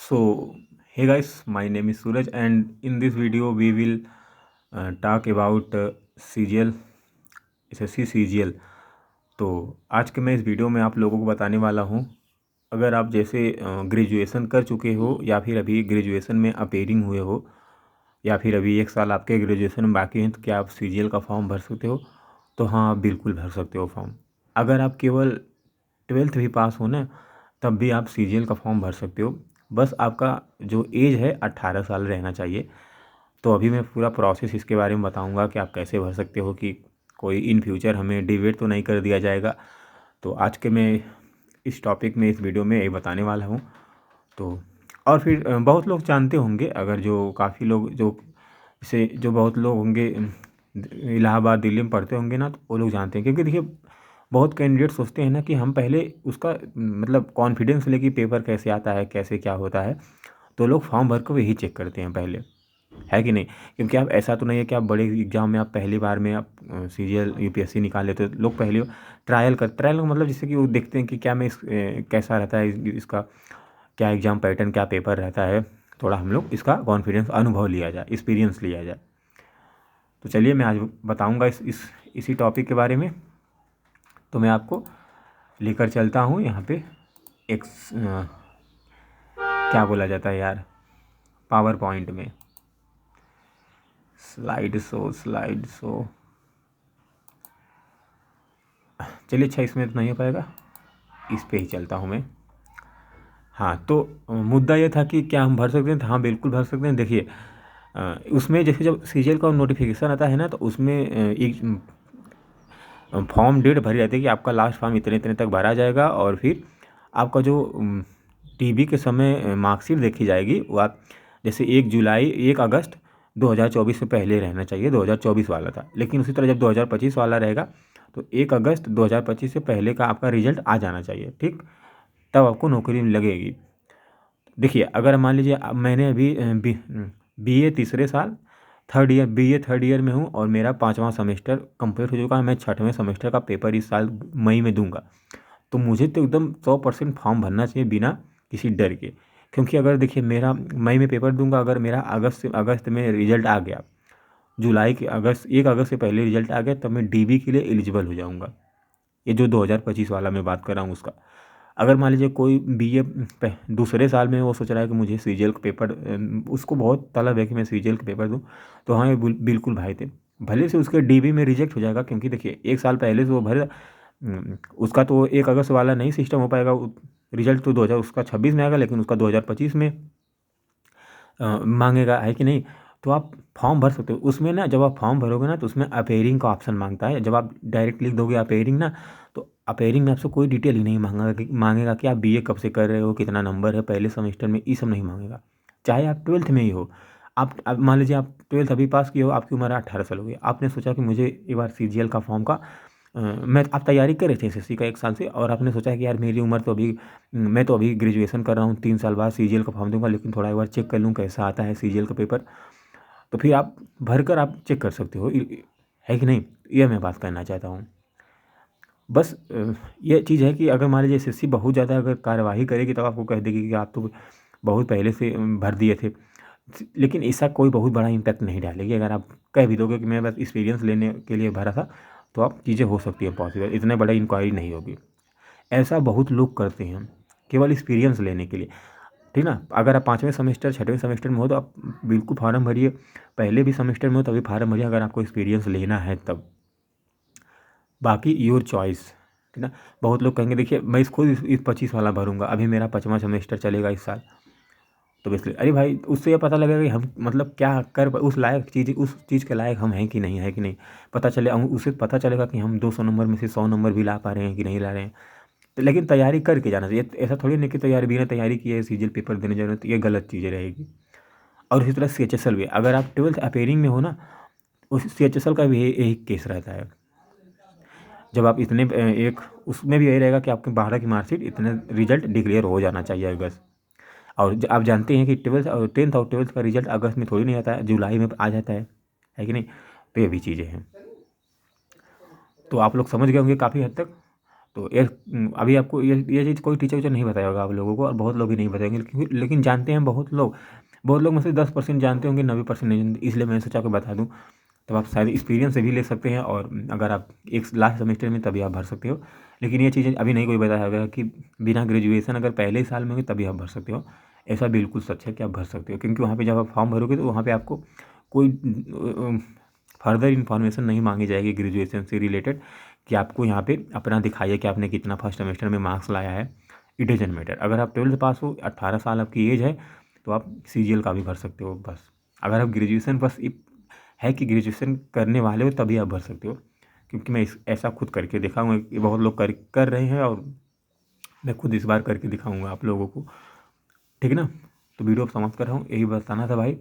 So, hey guys, my name is Suraj, and in this video we will talk about CGL, SSC CGL। तो आज के मैं इस video में आप लोगों को बताने वाला हूँ, अगर आप जैसे ग्रेजुएशन कर चुके हो या फिर अभी ग्रेजुएशन में अपेयरिंग हुए हो या फिर अभी 1 साल आपके ग्रेजुएशन में बाकी हैं, तो क्या आप CGL का फॉर्म भर सकते हो? तो हाँ, आप बिल्कुल भर सकते हो फॉर्म। अगर आप केवल 12th भी पास हो ना, तब भी आप CGL का फॉर्म भर सकते हो। बस आपका जो एज है 18 साल रहना चाहिए। तो अभी मैं पूरा प्रोसेस इसके बारे में बताऊंगा कि आप कैसे भर सकते हो, कि कोई इन फ्यूचर हमें डिवेट तो नहीं कर दिया जाएगा। तो आज के मैं इस टॉपिक में, इस वीडियो में यही बताने वाला हूँ। तो और फिर बहुत लोग जानते होंगे, अगर जो काफ़ी लोग जो बहुत लोग होंगे इलाहाबाद दिल्ली में पढ़ते होंगे ना, तो वो लोग जानते हैं। क्योंकि देखिए, बहुत कैंडिडेट सोचते हैं ना कि हम पहले उसका मतलब कॉन्फिडेंस लेके पेपर कैसे आता है, कैसे क्या होता है, तो लोग फॉर्म भर कर वही चेक करते हैं पहले, है कि नहीं? क्योंकि आप ऐसा तो नहीं है कि आप बड़े एग्जाम में आप पहली बार में आप CGL UPSC निकाल लेते हो। लोग पहले ट्रायल का मतलब जिससे कि वो देखते हैं कि क्या मैं कैसा रहता है इसका क्या एग्ज़ाम पैटर्न, क्या पेपर रहता है। थोड़ा हम लोग इसका कॉन्फिडेंस, अनुभव लिया जाए, एक्सपीरियंस लिया जाए। तो चलिए, मैं आज बताऊंगा इसी टॉपिक के बारे में। तो मैं आपको लेकर चलता हूँ यहाँ पे एक क्या बोला जाता है यार, पावर पॉइंट में स्लाइड शो। चलिए, अच्छा, इसमें तो नहीं हो पाएगा, इस पे ही चलता हूँ मैं। हाँ, तो मुद्दा ये था कि क्या हम भर सकते हैं? तो हाँ, बिल्कुल भर सकते हैं। देखिए, उसमें जैसे जब CGL का नोटिफिकेशन आता है ना, तो उसमें एक फॉर्म डेट भरी रहती है कि आपका लास्ट फॉर्म इतने इतने तक भरा जाएगा, और फिर आपका जो TB के समय मार्कशीट देखी जाएगी, वो आप जैसे 1 अगस्त 2024 से पहले रहना चाहिए। 2024 वाला था, लेकिन उसी तरह जब 2025 वाला रहेगा तो 1 अगस्त 2025 से पहले का आपका रिजल्ट आ जाना चाहिए, ठीक? तब आपको नौकरी लगेगी। देखिए, अगर मान लीजिए मैंने अभी BA तीसरे साल BA थर्ड ईयर में हूँ, और मेरा 5वां सेमेस्टर कंप्लीट हो चुका है। मैं 6वें सेमेस्टर का पेपर इस साल मई में दूंगा। तो मुझे तो एकदम 100% फॉर्म भरना चाहिए, बिना किसी डर के। क्योंकि अगर देखिए, मेरा मई में पेपर दूंगा, अगर मेरा अगस्त में रिजल्ट आ गया, जुलाई के अगस्त 1 अगस्त से पहले रिजल्ट आ गया, तब मैं DB के लिए एलिजिबल हो जाऊंगा। ये जो 2025 वाला मैं बात कर रहा हूँ उसका। अगर मान लीजिए कोई BA दूसरे साल में वो सोच रहा है कि मुझे CGL का पेपर, उसको बहुत तलब है कि मैं CGL का पेपर दूं, तो हाँ, ये बिल्कुल भाई थे। भले से उसके DB में रिजेक्ट हो जाएगा, क्योंकि देखिए 1 साल पहले से वो भरे, उसका तो 1 अगस्त वाला नहीं सिस्टम हो पाएगा। रिजल्ट तो 2000 उसका 26 में आएगा, लेकिन उसका 2025 में मांगेगा, है कि नहीं? तो आप फॉर्म भर सकते हो उसमें ना। जब आप फॉर्म भरोगे ना, तो उसमें अपेयरिंग का ऑप्शन मांगता है। जब आप डायरेक्ट लिख दोगे अपेयरिंग ना, तो अपेयरिंग में आपसे कोई डिटेल ही नहीं मांगेगा कि आप BA कब से कर रहे हो, कितना नंबर है पहले सेमेस्टर में, ये सब नहीं मांगेगा। चाहे आप 12th में ही हो। आप मान लीजिए आप 12th अभी पास किए हो, आपकी उम्र 18 साल हो गई, आपने सोचा कि मुझे एक बार CGL का फॉर्म का आप तैयारी कर रहे थे SSC का 1 साल से, और आपने सोचा कि यार मेरी उम्र तो अभी, मैं तो अभी ग्रेजुएशन कर रहा हूँ, 3 साल बाद CGL का फॉर्म दूंगा, लेकिन थोड़ा एक बार चेक कर लूँ कैसा आता है CGL का पेपर। तो फिर आप भर कर आप चेक कर सकते हो, है कि नहीं? ये मैं बात करना चाहता हूँ। बस ये चीज़ है कि अगर मान लीजिए SSC बहुत ज़्यादा अगर कार्यवाही करेगी, तब आपको कह देगी कि आप तो बहुत पहले से भर दिए थे। लेकिन ऐसा कोई बहुत बड़ा इम्पैक्ट नहीं डालेगी। अगर आप कह भी दोगे कि मैं बस एक्सपीरियंस लेने के लिए भरा था, तो आप चीज़ें हो सकती है पॉसिबल, इतने बड़ा इंक्वायरी नहीं होगी। ऐसा बहुत लोग करते हैं केवल एक्सपीरियंस लेने के लिए, ठीक ना? अगर आप 5वें सेमेस्टर 6वें सेमेस्टर में हो, तो आप बिल्कुल फार्म भरिए। पहले भी सेमेस्टर में हो तभी फार्म भरिए, अगर आपको एक्सपीरियंस लेना है तब। बाकी योर चॉइस, ठीक ना? बहुत लोग कहेंगे देखिए, मैं इसको इस 25 वाला भरूंगा, अभी मेरा 5वां सेमेस्टर चलेगा इस साल। तो इसलिए अरे भाई, उससे ये पता लगेगा कि हम मतलब क्या उस लायक चीज़, उस चीज़ के लायक हम हैं कि नहीं, है कि नहीं? पता चले, उससे पता चलेगा कि हम 200 नंबर में से 100 नंबर भी ला पा रहे हैं कि नहीं ला रहे हैं। तो लेकिन तैयारी करके जाना चाहिए। ऐसा थोड़ी नहीं कि तैयारी बिना तैयारी किए CGL पेपर देने जाना, तो ये गलत चीज़ें रहेगी। और इसी तरह CHSL भी, अगर आप 12th अपेयरिंग में हो ना, उस CHSL का भी यही केस रहता है। जब आप इतने एक उसमें भी यही रहेगा कि आपके 12 की मार्कशीट इतने रिजल्ट डिक्लेयर हो जाना चाहिए अगस्त। और आप जानते हैं कि 12th और 10th और 12th का रिजल्ट अगस्त में थोड़ी नहीं आता है, जुलाई में आ जाता है कि नहीं? तो ये भी चीज़ें हैं। तो आप लोग समझ गए होंगे काफ़ी हद तक। तो अभी आपको ये चीज़ कोई टीचर वीचर नहीं बताया होगा आप लोगों को, और बहुत लोग भी नहीं बताएंगे, लेकिन जानते हैं बहुत लोग में से 10% जानते होंगे, 90% नहीं जानते, इसलिए मैंने सोचा कि बता दूँ। तब आप शायद एक्सपीरियंस से भी ले सकते हैं, और अगर आप एक लास्ट सेमेस्टर में तभी आप भर सकते हो। लेकिन ये चीज़ें अभी नहीं कोई बताया होगा कि बिना ग्रेजुएशन अगर पहले ही साल में होगी तभी आप भर सकते हो। ऐसा बिल्कुल सच है कि आप भर सकते हो, क्योंकि वहाँ पे जब आप फॉर्म भरोगे तो वहाँ पे आपको कोई फर्दर इन्फॉर्मेशन नहीं मांगी जाएगी ग्रेजुएशन से रिलेटेड, कि आपको यहाँ पे अपना दिखाइए कि आपने कितना फर्स्ट सेमेस्टर में मार्क्स लाया है। इट डजंट मैटर, अगर आप 12th पास हो, 18 साल आपकी एज है, तो आप CGL का भी भर सकते हो बस। अगर आप ग्रेजुएशन बस है कि ग्रेजुएशन करने वाले हो तभी आप भर सकते हो, क्योंकि मैं ऐसा खुद करके देखा हूँ कि बहुत लोग कर रहे हैं, और मैं खुद इस बार करके दिखाऊंगा आप लोगों को। ठीक है ना। तो वीडियो अब समाप्त कर रहा हूँ, यही बताना था भाई।